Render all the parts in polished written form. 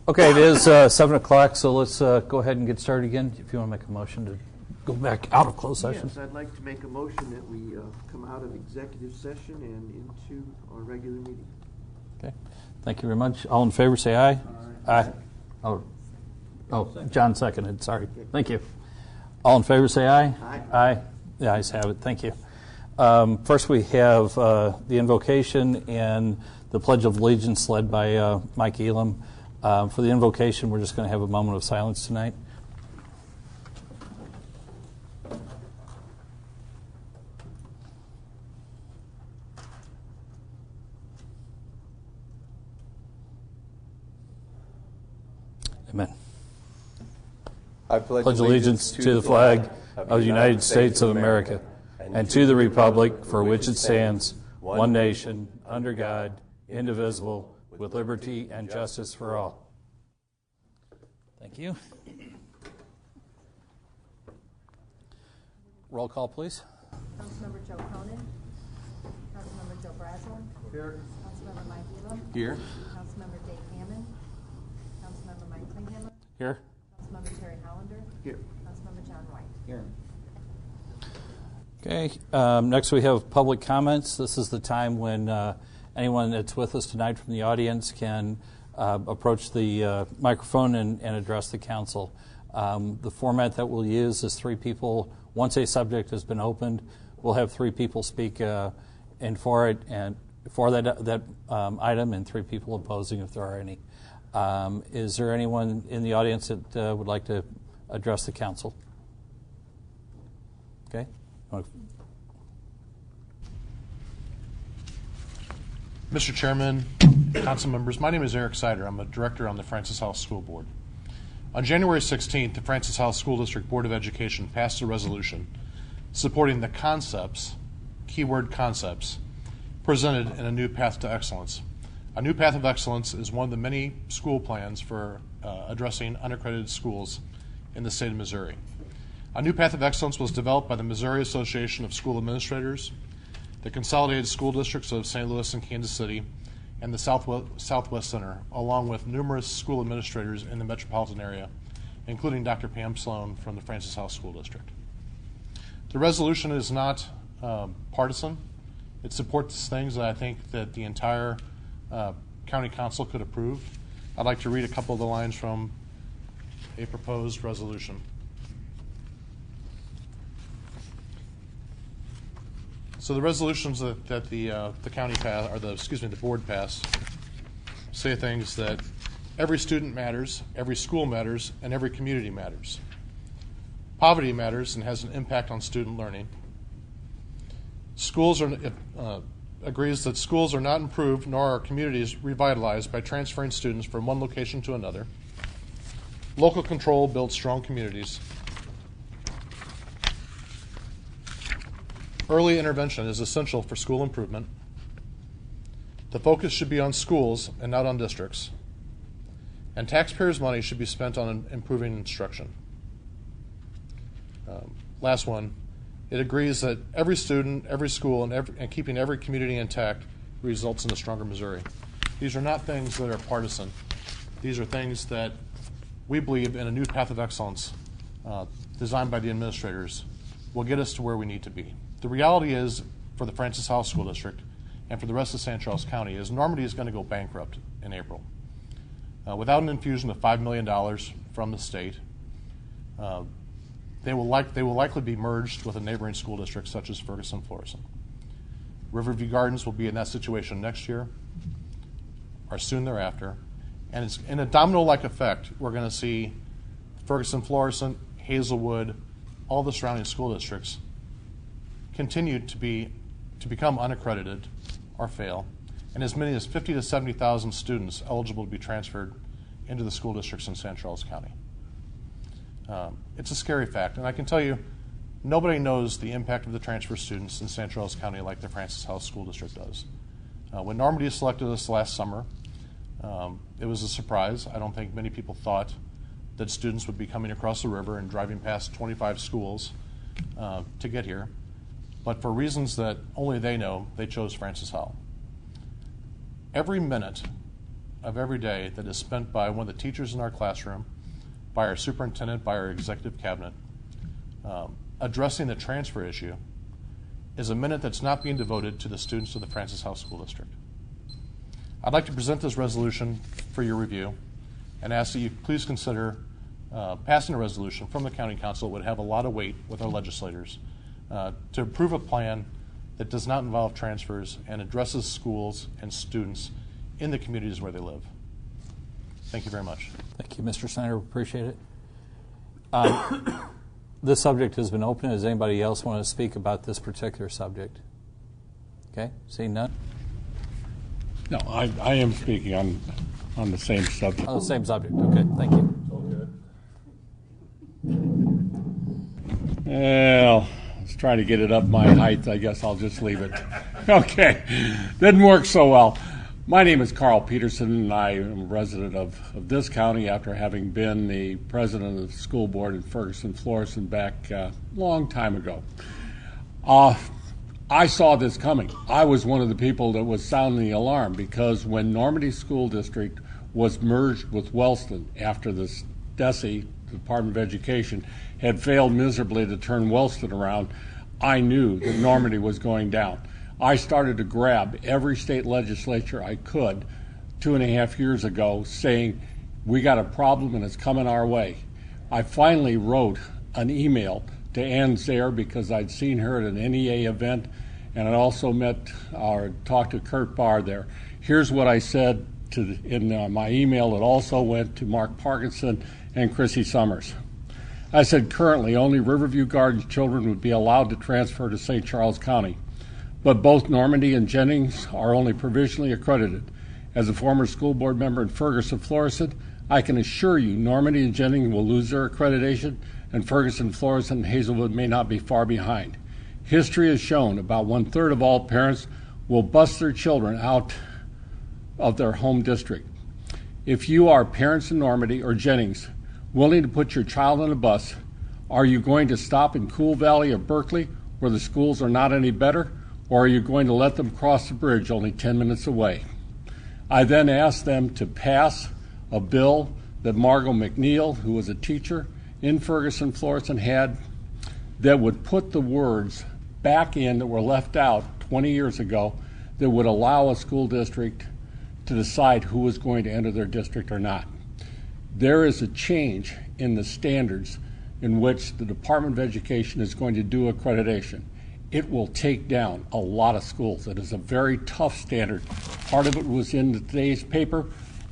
Okay, it is 7 o'clock, so let's go ahead and get started again. If you want to make a motion to go back out of closed session. Yes, I'd like to make a motion that we come out of executive session and into our regular meeting. Okay, thank you very much. All in favor, say aye. Aye. Oh, John seconded, sorry. Thank you. All in favor, say aye. Aye. Aye. The ayes have it, thank you. First we have the invocation and the Pledge of Allegiance led by Mike Elam. For the invocation, we're just going to have a moment of silence tonight. Amen. I pledge allegiance to the flag of the United States of America and to the republic for which it stands, one nation, under God, indivisible, with liberty and justice for all. Thank you. Roll call, please. Councilmember Joe Cronin. Councilmember Joe Brazel. Here. Councilmember Mike Elam. Here. Councilmember Dave Hammond. Councilmember Mike Klinghammer. Here. Councilmember Terry Hollander. Here. Councilmember John White. Here. Okay. Next we have public comments. This is the time when anyone that's with us tonight from the audience can approach the microphone and address the council. The format that we'll use is 3 people. Once a subject has been opened, we'll have 3 people speak in for it and for that item, and 3 people opposing if there are any. Is there anyone in the audience that would like to address the council? Okay. Mr. Chairman, council members, my name is Eric Sider. I'm a director on the Francis House School Board. On January 16th, the Francis House School District Board of Education passed a resolution supporting the concepts, keyword concepts, presented in A New Path to Excellence. A New Path of Excellence is one of the many school plans for addressing unaccredited schools in the state of Missouri. A New Path of Excellence was developed by the Missouri Association of School Administrators, the Consolidated School Districts of St. Louis and Kansas City, and the Southwest Center, along with numerous school administrators in the metropolitan area, including Dr. Pam Sloan from the Francis House School District. The resolution is not partisan. It supports things that I think that the entire county council could approve. I'd like to read a couple of the lines from a proposed resolution. So the resolutions that the county passed, or the board passed, say things that every student matters, every school matters, and every community matters. Poverty matters and has an impact on student learning. Agrees that schools are not improved nor are communities revitalized by transferring students from one location to another. Local control builds strong communities. Early intervention is essential for school improvement. The focus should be on schools and not on districts. And taxpayers' money should be spent on improving instruction. Last one, it agrees that every student, every school, and keeping every community intact results in a stronger Missouri. These are not things that are partisan. These are things that we believe in A New Path of Excellence designed by the administrators will get us to where we need to be. The reality is, for the Francis House School District and for the rest of St. Charles County, is Normandy is going to go bankrupt in April. Without an infusion of $5 million from the state, they will likely be merged with a neighboring school district such as Ferguson-Florissant. Riverview Gardens will be in that situation next year or soon thereafter. And it's in a domino-like effect, we're going to see Ferguson-Florissant, Hazelwood, all the surrounding school districts continue to become unaccredited or fail, and as many as 50 to 70,000 students eligible to be transferred into the school districts in St. Charles County. It's a scary fact, and I can tell you, nobody knows the impact of the transfer students in St. Charles County like the Francis House School District does. When Normandy selected us last summer, it was a surprise. I don't think many people thought that students would be coming across the river and driving past 25 schools to get here. But for reasons that only they know, they chose Francis Howell. Every minute of every day that is spent by one of the teachers in our classroom, by our superintendent, by our executive cabinet, addressing the transfer issue is a minute that's not being devoted to the students of the Francis House School District. I'd like to present this resolution for your review and ask that you please consider passing a resolution from the County Council. It would have a lot of weight with our legislators to approve a plan that does not involve transfers and addresses schools and students in the communities where they live. Thank you very much. Thank you, Mr. Snyder. Appreciate it. This subject has been open. Does anybody else want to speak about this particular subject? Okay, seeing none. No, I am speaking on the same subject. On the same subject. Okay, thank you. Well, I was trying to get it up my height. I guess I'll just leave it. Okay, didn't work so well. My name is Carl Peterson, and I am a resident of this county after having been the president of the school board in Ferguson, Florissant back a long time ago. I saw this coming. I was one of the people that was sounding the alarm because when Normandy School District was merged with Wellston after the DESE, Department of Education, had failed miserably to turn Wellston around, I knew that Normandy was going down. I started to grab every state legislature I could 2.5 years ago saying, we got a problem and it's coming our way. I finally wrote an email to Ann Zaire because I'd seen her at an NEA event, and I also talked to Kurt Barr there. Here's what I said in my email. It also went to Mark Parkinson and Chrissy Summers. I said, currently only Riverview Gardens children would be allowed to transfer to St. Charles County, but both Normandy and Jennings are only provisionally accredited. As a former school board member in Ferguson, Florissant, I can assure you Normandy and Jennings will lose their accreditation, and Ferguson, Florissant, and Hazelwood may not be far behind. History has shown about 1/3 of all parents will bus their children out of their home district. If you are parents in Normandy or Jennings willing to put your child on a bus, are you going to stop in Cool Valley or Berkeley where the schools are not any better, or are you going to let them cross the bridge only 10 minutes away? I then asked them to pass a bill that Margot McNeil, who was a teacher in Ferguson, Florissant, had that would put the words back in that were left out 20 years ago that would allow a school district to decide who was going to enter their district or not. There is a change in the standards in which the Department of Education is going to do accreditation. It will take down a lot of schools. It is a very tough standard. Part of it was in today's paper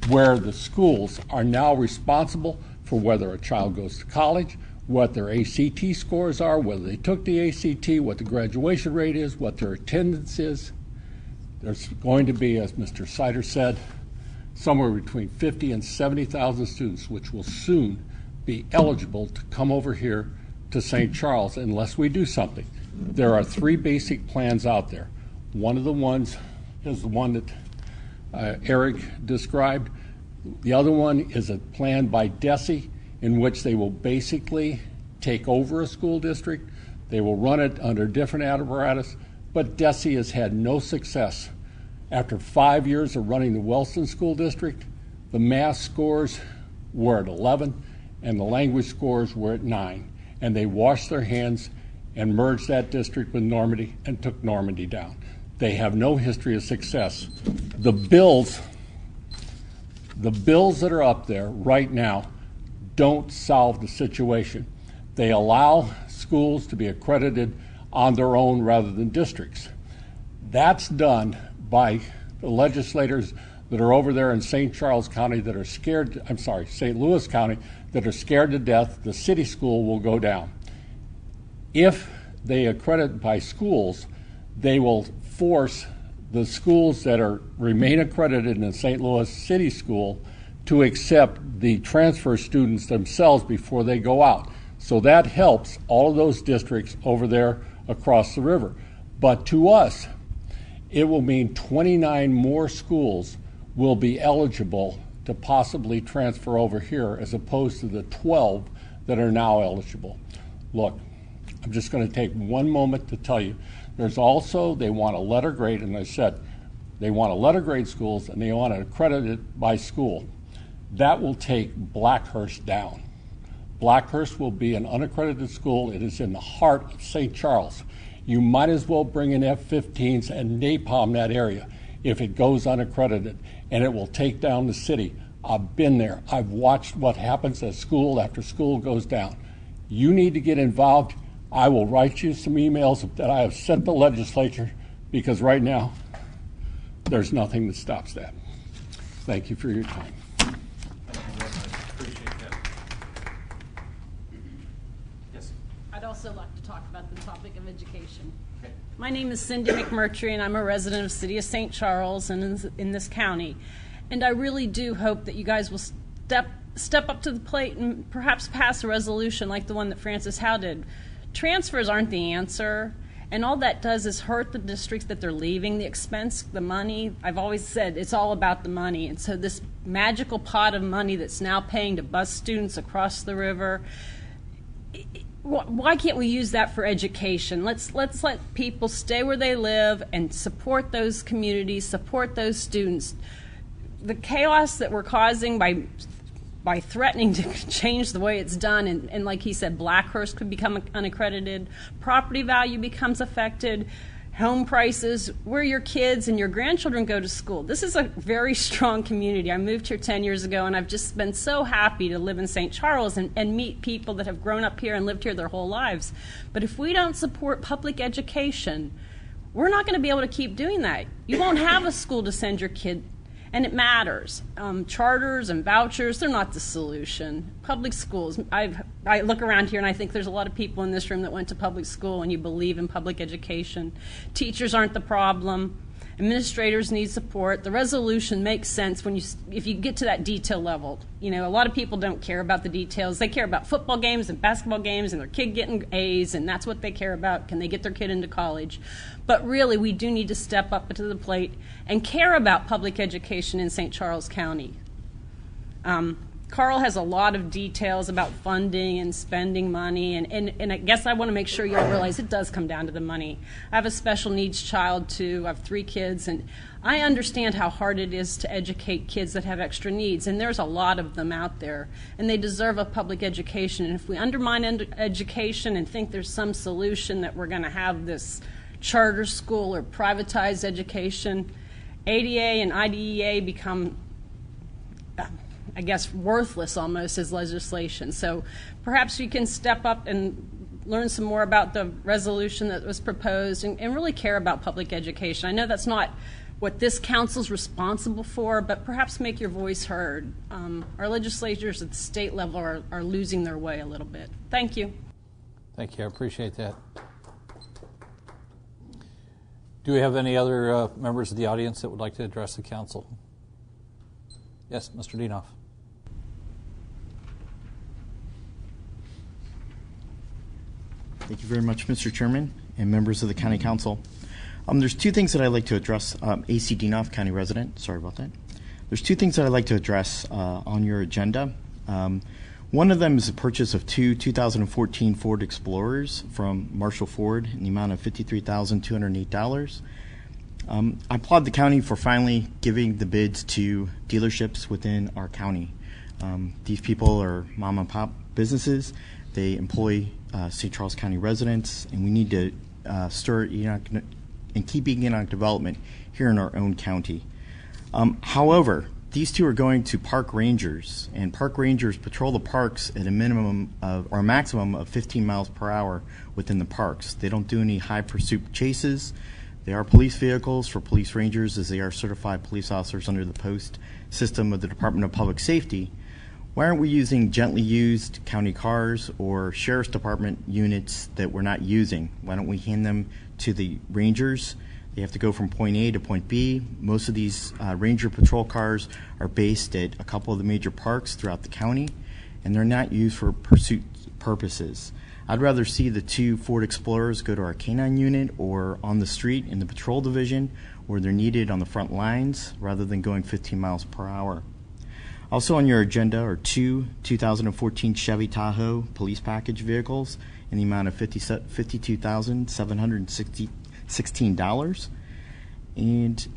where the schools are now responsible for whether a child goes to college, what their ACT scores are, whether they took the ACT, what the graduation rate is, what their attendance is. There's going to be, as Mr. Sider said, somewhere between 50 and 70,000 students, which will soon be eligible to come over here to St. Charles unless we do something. There are 3 basic plans out there. One of the ones is the one that Eric described. The other one is a plan by DESE in which they will basically take over a school district. They will run it under different apparatus, but DESE has had no success. After 5 years of running the Wellston School District, the math scores were at 11 and the language scores were at 9. And they washed their hands and merged that district with Normandy and took Normandy down. They have no history of success. The bills that are up there right now don't solve the situation. They allow schools to be accredited on their own rather than districts. That's done by the legislators that are over there in St. Charles County that are scared, St. Louis County, that are scared to death the city school will go down. If they accredit by schools, they will force the schools that remain accredited in the St. Louis City School to accept the transfer students themselves before they go out. So that helps all of those districts over there across the river. But to us, it will mean 29 more schools will be eligible to possibly transfer over here as opposed to the 12 that are now eligible. Look, I'm just going to take one moment to tell you. There's also, they want a letter grade, and I said, They want to letter grade schools, and they want to accredit it by school. That will take Blackhurst down. Blackhurst will be an unaccredited school. It is in the heart of St. Charles. You might as well bring in F-15s and napalm that area if it goes unaccredited, and it will take down the city. I've been there. I've watched what happens as school after school goes down. You need to get involved. I will write you some emails that I have sent the legislature, because right now there's nothing that stops that. Thank you for your time. I'd also like to talk about the topic of education. Okay. My name is Cindy McMurtry, and I'm a resident of the city of St. Charles and in this county. And I really do hope that you guys will step up to the plate and perhaps pass a resolution like the one that Francis Howe did. Transfers aren't the answer, and all that does is hurt the districts that they're leaving, the expense, the money. I've always said it's all about the money, and so this magical pot of money that's now paying to bus students across the river, why can't we use that for education? Let's let people stay where they live and support those communities, support those students. The chaos that we're causing by threatening to change the way it's done, and like he said, Blackhurst could become unaccredited, property value becomes affected, home prices, where your kids and your grandchildren go to school. This is a very strong community. I moved here 10 years ago, and I've just been so happy to live in St. Charles and meet people that have grown up here and lived here their whole lives. But if we don't support public education, we're not going to be able to keep doing that. You won't have a school to send your kid. And it matters. Charters and vouchers, they're not the solution. Public schools, I look around here and I think there's a lot of people in this room that went to public school and you believe in public education. Teachers aren't the problem. Administrators need support. The resolution makes sense if you get to that detail level. You know, a lot of people don't care about the details. They care about football games and basketball games and their kid getting A's, and that's what they care about. Can they get their kid into college? But really, we do need to step up to the plate and care about public education in St. Charles County. Carl has a lot of details about funding and spending money, and I guess I want to make sure you all realize it does come down to the money. I have a special needs child, too. I have 3 kids, and I understand how hard it is to educate kids that have extra needs, and there's a lot of them out there, and they deserve a public education. And if we undermine education and think there's some solution that we're going to have this charter school or privatized education, ADA and IDEA become I guess, worthless almost as legislation. So perhaps you can step up and learn some more about the resolution that was proposed and really care about public education. I know that's not what this council's responsible for, but perhaps make your voice heard. Our legislators at the state level are losing their way a little bit. Thank you. Thank you. I appreciate that. Do we have any other members of the audience that would like to address the council? Yes, Mr. Dienoff. Thank you very much, Mr. Chairman and members of the County Council. There's 2 things that I'd like to address. A.C. Dienoff, County resident. Sorry about that. There's 2 things that I'd like to address on your agenda. One of them is the purchase of 2 2014 Ford Explorers from Marshall Ford in the amount of $53,208. I applaud the county for finally giving the bids to dealerships within our county. These people are mom and pop businesses. They employ St. Charles County residents, and we need to stir and keep economic development here in our own county. However, these 2 are going to park rangers, and park rangers patrol the parks at a minimum of, or a maximum of 15 miles per hour within the parks. They don't do any high pursuit chases. They are police vehicles for police rangers, as they are certified police officers under the post system of the Department of Public Safety. Why aren't we using gently used county cars or sheriff's department units that we're not using? Why don't we hand them to the rangers? They have to go from point A to point B. Most of these ranger patrol cars are based at a couple of the major parks throughout the county, and they're not used for pursuit purposes. I'd rather see the 2 Ford Explorers go to our K-9 unit or on the street in the patrol division where they're needed on the front lines rather than going 15 miles per hour. Also on your agenda are 2 2014 Chevy Tahoe police package vehicles in the amount of $52,716. And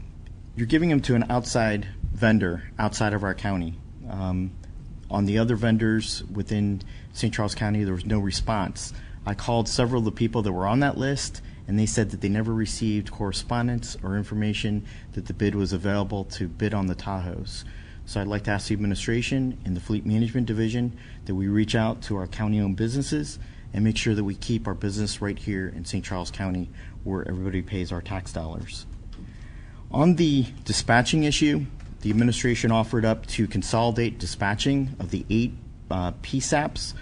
you're giving them to an outside vendor outside of our county. On the other vendors within St. Charles County, there was no response. I called several of the people that were on that list, and they said that they never received correspondence or information that the bid was available to bid on the Tahoes. So I'd like to ask the administration and the Fleet Management Division that we reach out to our county-owned businesses and make sure that we keep our business right here in St. Charles County where everybody pays our tax dollars. On the dispatching issue, the administration offered up to consolidate dispatching of the 8 PSAPs,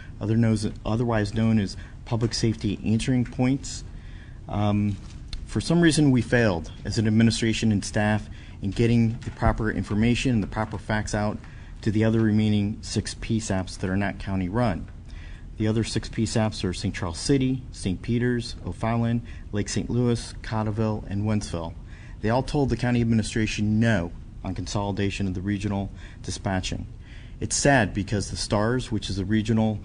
otherwise known as Public Safety Answering Points. For some reason, we failed as an administration and staff in getting the proper information and the proper facts out to the other remaining 6 PSAPs that are not county run. The other 6 PSAPs are St. Charles City, St. Peters, O'Fallon, Lake St. Louis, Cotterville, and Wentzville. They all told the county administration no on consolidation of the regional dispatching. It's sad because the STARS, which is a regional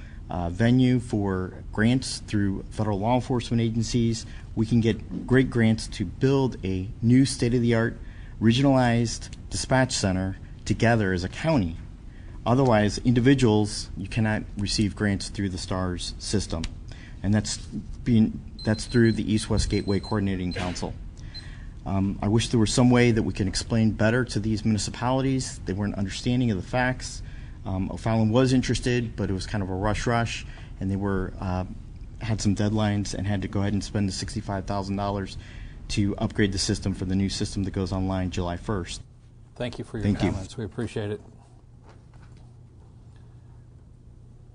venue for grants through federal law enforcement agencies, we can get great grants to build a new state-of-the-art regionalized dispatch center together as a county. Otherwise, individuals, you cannot receive grants through the STARS system, and that's through the East-West Gateway Coordinating Council. I wish there was some way that we can explain better to these municipalities. They weren't understanding of the facts. O'Fallon was interested, but it was kind of a rush, and they were had some deadlines and had to go ahead and spend the $65,000 to upgrade the system for the new system that goes online July 1st. Thank you for your Thank you. comments. We appreciate it.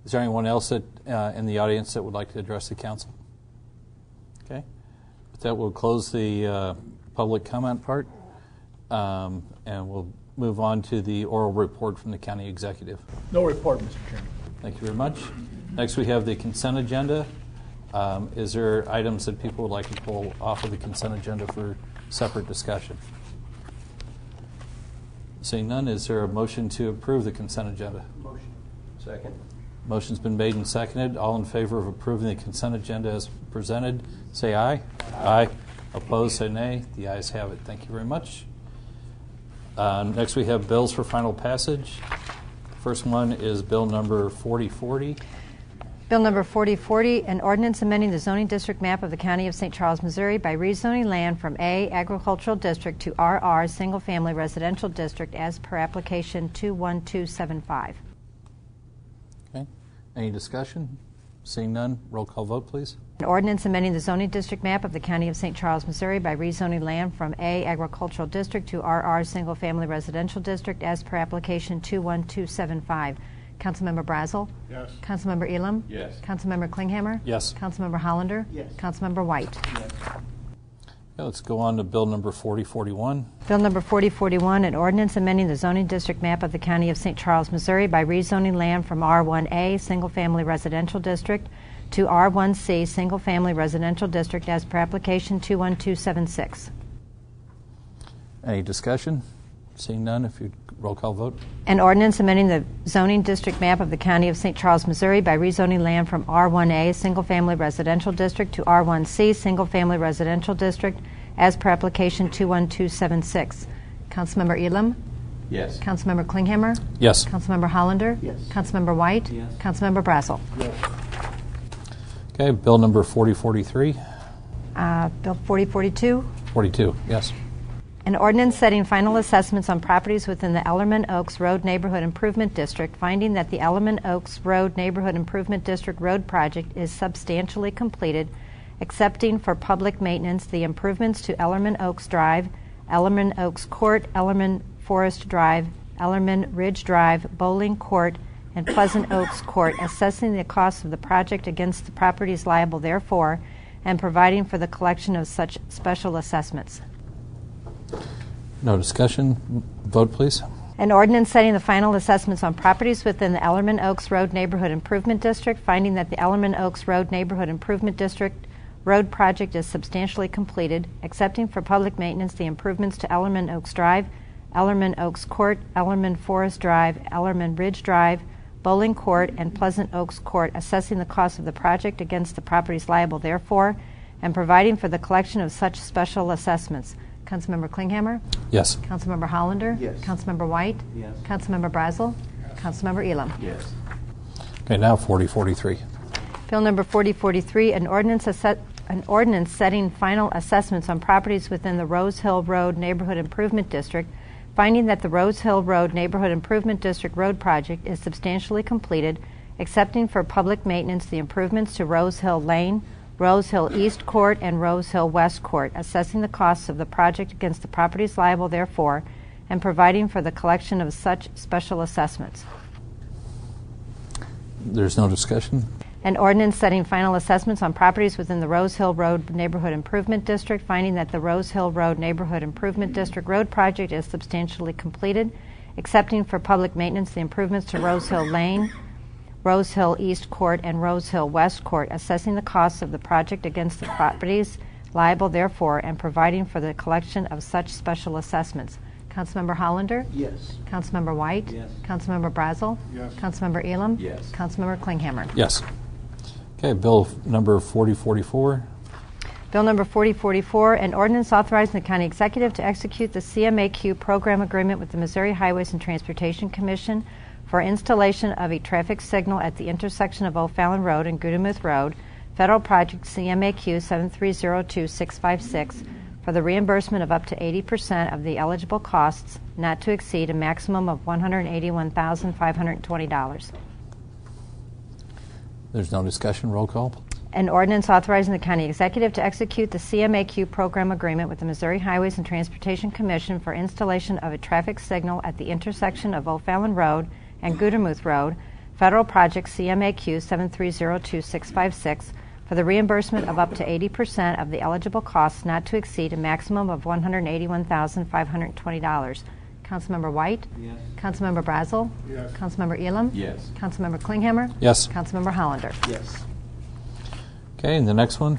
Is there anyone else that in the audience that would like to address the council? Okay. With that, we'll close the public comment part, and we'll move on to the oral report from the county executive. No report, Mr. Chairman. Thank you very much. Next, we have the consent agenda. Is there items that people would like to pull off of the consent agenda for separate discussion? Seeing none, is there a motion to approve the consent agenda? Motion. Second. Motion's been made and seconded. All in favor of approving the consent agenda as presented, say aye. Aye. Opposed, say nay. The ayes have it. Thank you very much. Next, we have bills for final passage. First one is bill number 4040. Bill number 4040, an ordinance amending the zoning district map of the County of St. Charles, Missouri by rezoning land from A, Agricultural District to RR, Single Family Residential District as per application 21275. Okay. Any discussion? Seeing none, roll call vote, please. An ordinance amending the zoning district map of the County of St. Charles, Missouri by rezoning land from A, Agricultural District to RR, Single Family Residential District as per application 21275. Councilmember Brazel? Yes. Councilmember Elam? Yes. Councilmember Klinghammer? Yes. Councilmember Hollander? Yes. Councilmember White? Yes. Okay, let's go on to bill number 4041. Bill number 4041, an ordinance amending the zoning district map of the County of St. Charles, Missouri by rezoning land from R1A, Single Family Residential District to R1C, Single Family Residential District as per application 21276. Any discussion? Seeing none, if you roll call vote. An ordinance amending the zoning district map of the County of St. Charles, Missouri by rezoning land from R1A, Single Family Residential District to R1C, Single Family Residential District as per application 21276. Councilmember Elam? Yes. Councilmember Klinghammer? Yes. Councilmember Hollander? Yes. Councilmember White? Yes. Councilmember Brazel? Okay, bill number 4043. Bill 4042. 42, yes. An ordinance setting final assessments on properties within the Ellerman Oaks Road Neighborhood Improvement District, finding that the Ellerman Oaks Road Neighborhood Improvement District road project is substantially completed, accepting for public maintenance the improvements to Ellerman Oaks Drive, Ellerman Oaks Court, Ellerman Forest Drive, Ellerman Ridge Drive, Bowling Court, and Pleasant Oaks Court, assessing the cost of the project against the properties liable therefor, and providing for the collection of such special assessments. No discussion. Vote, please. An ordinance setting the final assessments on properties within the Ellerman Oaks Road Neighborhood Improvement District, finding that the Ellerman Oaks Road Neighborhood Improvement District road project is substantially completed, accepting for public maintenance the improvements to Ellerman Oaks Drive, Ellerman Oaks Court, Ellerman Forest Drive, Ellerman Ridge Drive, Bowling Court, and Pleasant Oaks Court, assessing the cost of the project against the properties liable therefor, and providing for the collection of such special assessments. Councilmember Klinghammer? Yes. Councilmember Hollander? Yes. Councilmember White? Yes. Councilmember Brazel? Councilmember Elam? Yes. Okay, now 4043. Bill number 4043, an ordinance setting final assessments on properties within the Rose Hill Road Neighborhood Improvement District, finding that the Rose Hill Road Neighborhood Improvement District road project is substantially completed, accepting for public maintenance the improvements to Rose Hill Lane, Rose Hill East Court, and Rose Hill West Court, assessing the costs of the project against the properties liable therefore, and providing for the collection of such special assessments. There's no discussion? An ordinance setting final assessments on properties within the Rose Hill Road Neighborhood Improvement District, finding that the Rose Hill Road Neighborhood Improvement District road project is substantially completed, accepting for public maintenance the improvements to Rose Hill Lane, Rose Hill East Court, and Rose Hill West Court, assessing the costs of the project against the properties liable therefore, and providing for the collection of such special assessments. Councilmember Hollander? Yes. Councilmember White? Yes. Councilmember Brazel? Yes. Councilmember Elam? Yes. Councilmember Klinghammer? Yes. Okay, bill number 4044. Bill number 4044, an ordinance authorizing the county executive to execute the CMAQ program agreement with the Missouri Highways and Transportation Commission for installation of a traffic signal at the intersection of O'Fallon Road and Gudemuth Road, Federal Project CMAQ 7302656, for the reimbursement of up to 80% of the eligible costs, not to exceed a maximum of $181,520. There's no discussion. Roll call. An ordinance authorizing the county executive to execute the CMAQ program agreement with the Missouri Highways and Transportation Commission for installation of a traffic signal at the intersection of O'Fallon Road and Gudemuth Road, Federal Project CMAQ 7302656, for the reimbursement of up to 80% of the eligible costs, not to exceed a maximum of $181,520. Councilmember White? Yes. Councilmember Brazel? Yes. Councilmember Elam? Yes. Councilmember Klinghammer? Yes. Councilmember Hollander? Yes. Okay, and the next one.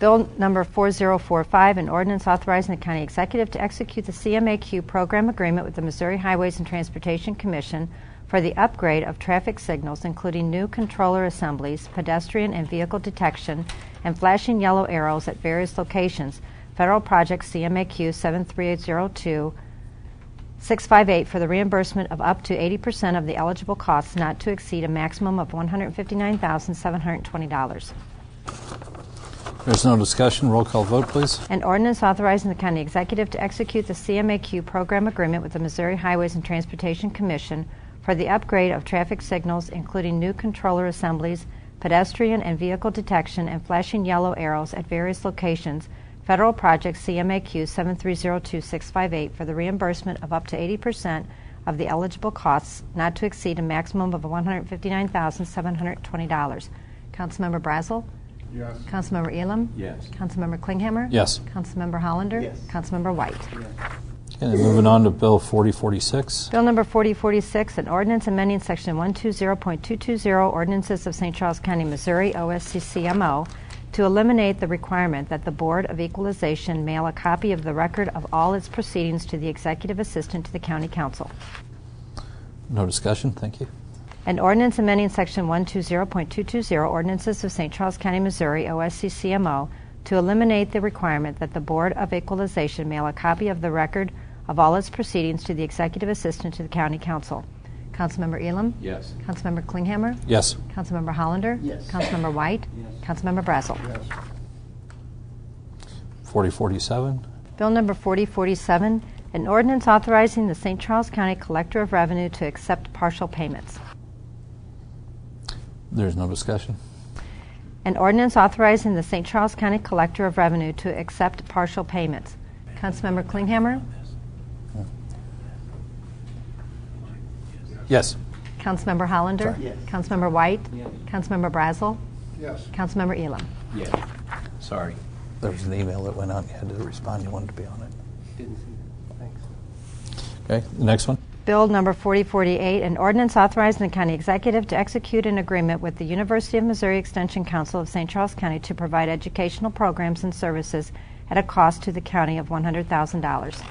Bill number 4045, an ordinance authorizing the county executive to execute the CMAQ program agreement with the Missouri Highways and Transportation Commission for the upgrade of traffic signals, including new controller assemblies, pedestrian and vehicle detection, and flashing yellow arrows at various locations. Federal Project CMAQ 7302658, for the reimbursement of up to 80% of the eligible costs, not to exceed a maximum of $159,720. There's no discussion. Roll call vote, please. An ordinance authorizing the county executive to execute the CMAQ program agreement with the Missouri Highways and Transportation Commission for the upgrade of traffic signals, including new controller assemblies, pedestrian and vehicle detection, and flashing yellow arrows at various locations. Federal Project CMAQ 7302658, for the reimbursement of up to 80% of the eligible costs, not to exceed a maximum of $159,720. Councilmember Brazel? Yes. Councilmember Elam? Yes. Councilmember Klinghammer? Yes. Councilmember Hollander? Yes. Councilmember White? Okay, then moving on to bill 4046. Bill number 4046, an ordinance amending section 120.220 ordinances of St. Charles County, Missouri, OSCCMO, to eliminate the requirement that the Board of Equalization mail a copy of the record of all its proceedings to the executive assistant to the county council. No discussion. Thank you. An ordinance amending section 120.220 ordinances of St. Charles County, Missouri, OSCCMO, to eliminate the requirement that the Board of Equalization mail a copy of the record of all its proceedings to the executive assistant to the county council. Councilmember Elam? Yes. Councilmember Klinghammer? Yes. Councilmember Hollander? Yes. Councilmember White? Yes. Councilmember Brazel? Yes. 4047. Bill number 4047, an ordinance authorizing the St. Charles County Collector of Revenue to accept partial payments. There's no discussion. An ordinance authorizing the St. Charles County Collector of Revenue to accept partial payments. Councilmember Klinghammer? Yes. Councilmember Hollander? Yes. Councilmember White? Yes. Councilmember Brazel? Yes. Councilmember Elam? Yes. Sorry. There was an email that went out. You had to respond. You wanted to be on it. Didn't see that. Thanks. Okay, the next one. Bill number 4048, an ordinance authorizing the county executive to execute an agreement with the University of Missouri Extension Council of St. Charles County to provide educational programs and services at a cost to the county of $100,000.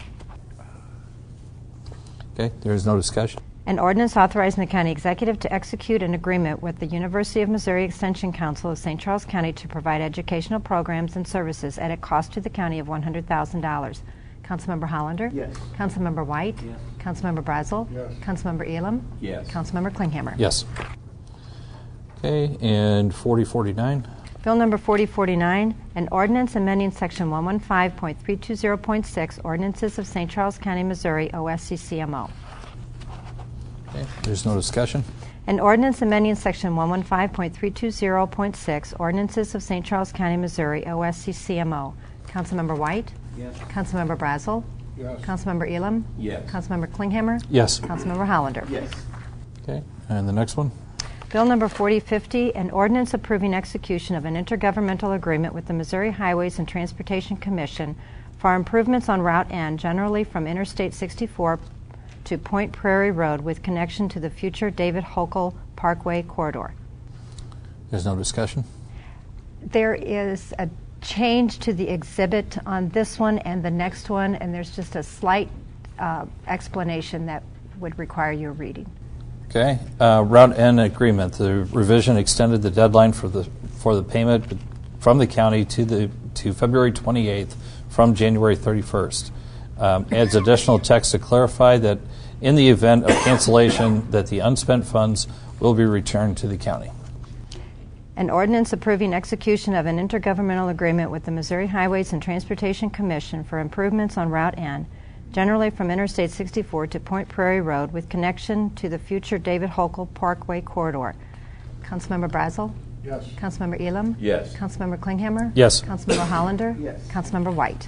Okay, there is no discussion. An ordinance authorizing the county executive to execute an agreement with the University of Missouri Extension Council of St. Charles County to provide educational programs and services at a cost to the county of $100,000. Councilmember Hollander? Yes. Councilmember White? Yes. Councilmember Brazel? Yes. Councilmember Elam? Yes. Councilmember Klinghammer? Yes. Okay, and 4049. Bill number 4049, an ordinance amending section 115.320.6 ordinances of St. Charles County, Missouri, OSCCMO. Okay, there's no discussion. An ordinance amending section 115.320.6 ordinances of St. Charles County, Missouri, OSCCMO. Councilmember White? Yes. Councilmember Brazel? Yes. Councilmember Elam? Yes. Councilmember Klinghammer? Yes. Councilmember Hollander? Yes. Okay, and the next one? Bill number 4050, an ordinance approving execution of an intergovernmental agreement with the Missouri Highways and Transportation Commission for improvements on Route N, generally from Interstate 64 to Point Prairie Road with connection to the future David Hochul Parkway corridor. There's no discussion. There is a change to the exhibit on this one and the next one, and there's just a slight explanation that would require your reading. Okay, Route N agreement. The revision extended the deadline for the payment from the county to February 28th from January 31st. Adds additional text to clarify that in the event of cancellation, that the unspent funds will be returned to the county. An ordinance approving execution of an intergovernmental agreement with the Missouri Highways and Transportation Commission for improvements on Route N, generally from Interstate 64 to Point Prairie Road with connection to the future David Hochul Parkway corridor. Councilmember Brazel? Yes. Councilmember Elam? Yes. Councilmember Klinghammer? Yes. Councilmember Hollander? Yes. Councilmember White?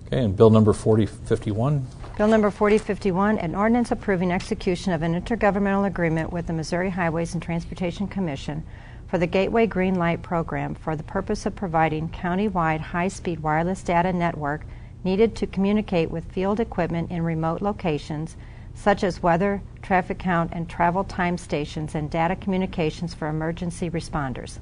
Okay, and bill number 4051. Bill number 4051, an ordinance approving execution of an intergovernmental agreement with the Missouri Highways and Transportation Commission for the Gateway Green Light Program for the purpose of providing county-wide high-speed wireless data network needed to communicate with field equipment in remote locations, such as weather, traffic count, and travel time stations, and data communications for emergency responders.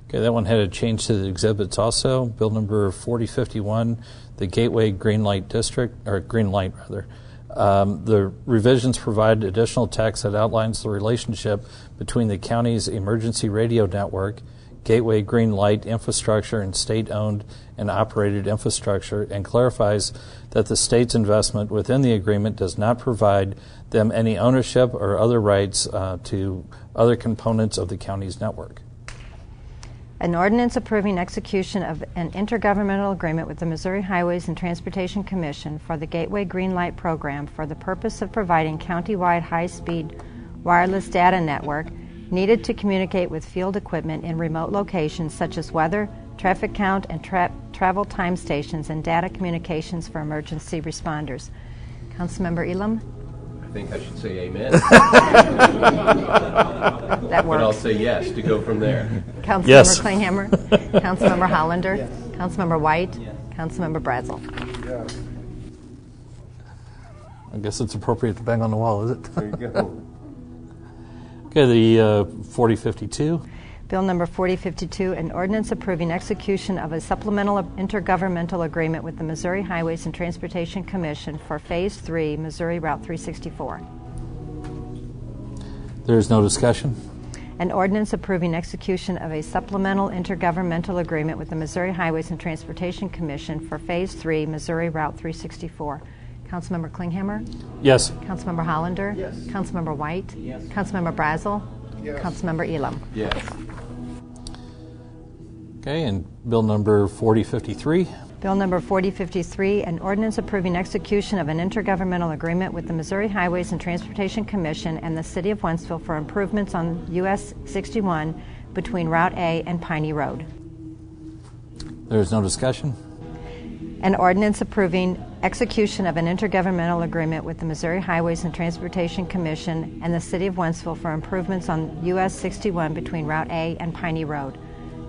Okay, that one had a change to the exhibits also. Bill number 4051, the Gateway Green Light District, or Green Light rather. The revisions provide additional text that outlines the relationship between the county's emergency radio network, Gateway Green Light infrastructure, and state-owned and operated infrastructure, and clarifies that the state's investment within the agreement does not provide them any ownership or other rights to other components of the county's network. An ordinance approving execution of an intergovernmental agreement with the Missouri Highways and Transportation Commission for the Gateway Green Light Program for the purpose of providing county-wide high-speed wireless data network needed to communicate with field equipment in remote locations such as weather, traffic count, and travel time stations, and data communications for emergency responders. Councilmember Elam? I think I should say amen. That But I'll works. say yes to go from there. Councilmember Yes. Klinghammer? Councilmember Hollander? Yes. Councilmember White? Councilmember Brazel? Yes. I guess it's appropriate to bang on the wall, is it? There you go. Okay, the 4052. Bill number 4052, an ordinance approving execution of a supplemental intergovernmental agreement with the Missouri Highways and Transportation Commission for Phase 3, Missouri Route 364. There's no discussion. An ordinance approving execution of a supplemental intergovernmental agreement with the Missouri Highways and Transportation Commission for Phase 3, Missouri Route 364. Councilmember Klinghammer? Yes. Councilmember Hollander? Yes. Councilmember White? Yes. Councilmember Brazel? Yes. Councilmember Elam? Yes. Okay, and bill number 4053. Bill number 4053, an ordinance approving execution of an intergovernmental agreement with the Missouri Highways and Transportation Commission and the City of Wentzville for improvements on US 61 between Route A and Piney Road. There's no discussion. An ordinance approving execution of an intergovernmental agreement with the Missouri Highways and Transportation Commission and the City of Wentzville for improvements on US 61 between Route A and Piney Road.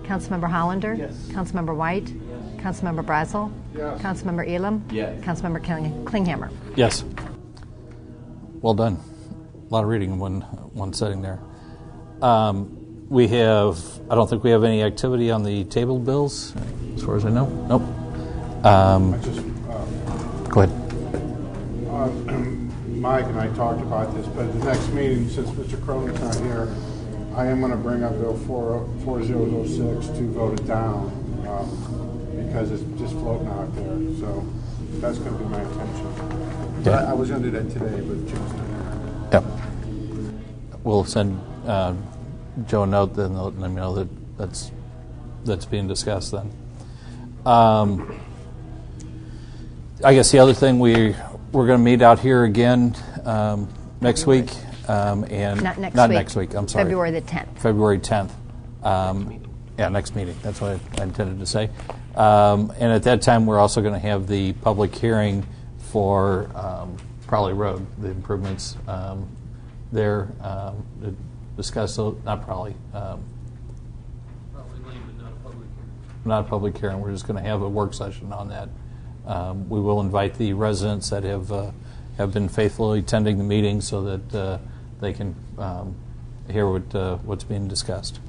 Councilmember Hollander? Yes. Councilmember White? Yes. Councilmember Brazel? Yes. Councilmember Elam? Yes. Councilmember Klinghammer? Yes. Well done. A lot of reading in one setting there. We have, I don't think we have any activity on the tabled bills, as far as I know. Nope. Go ahead. Mike and I talked about this, but at the next meeting, since Mr. Cronin's not here, I am going to bring up Bill 4006 to vote it down because it's just floating out there. So that's going to be my intention. But I was going to do that today, but Jim's not here. Yep. We'll send Joe a note, then let him know that that's being discussed then. I guess the other thing, we're going to meet out here again next week. And Not next not week. next week, I'm sorry. February the 10th. February 10th. Yeah, next meeting. That's what I intended to say. And at that time, we're also going to have the public hearing for Prawley Road, the improvements there. To discuss, not Prawley. Not a public hearing. We're just going to have a work session on that. We will invite the residents that have been faithfully attending the meeting so that they can hear what's being discussed.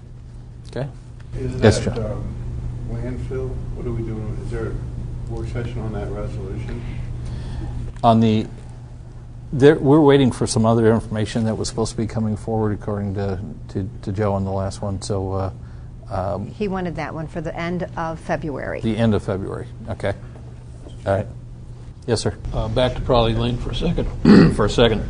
Okay? Is Yes, that John. landfill? What are we doing? Is there a work session on that resolution? We're waiting for some other information that was supposed to be coming forward, according to Joe on the last one. So He wanted that one for the end of February. the end of February. Okay. All right. Yes, sir. Back to Prawley Lane for a second.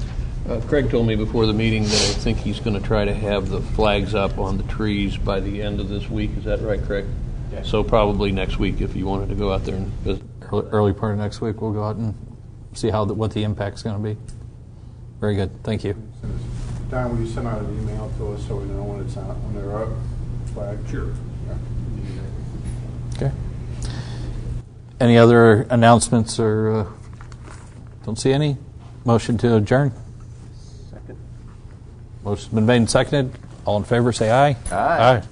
Craig told me before the meeting that I think he's going to try to have the flags up on the trees by the end of this week. Is that right, Craig? Yes. So probably next week if you wanted to go out there and visit. Early part of next week, we'll go out and see what the impact's going to be. Very good. Thank you. Don, will you send out an email to us so we know when it's out, when they're up? Flag? Sure. Yeah. Okay. Any other announcements or don't see any? Motion to adjourn? Second. Motion's been made and seconded. All in favor, say aye. Aye. Aye.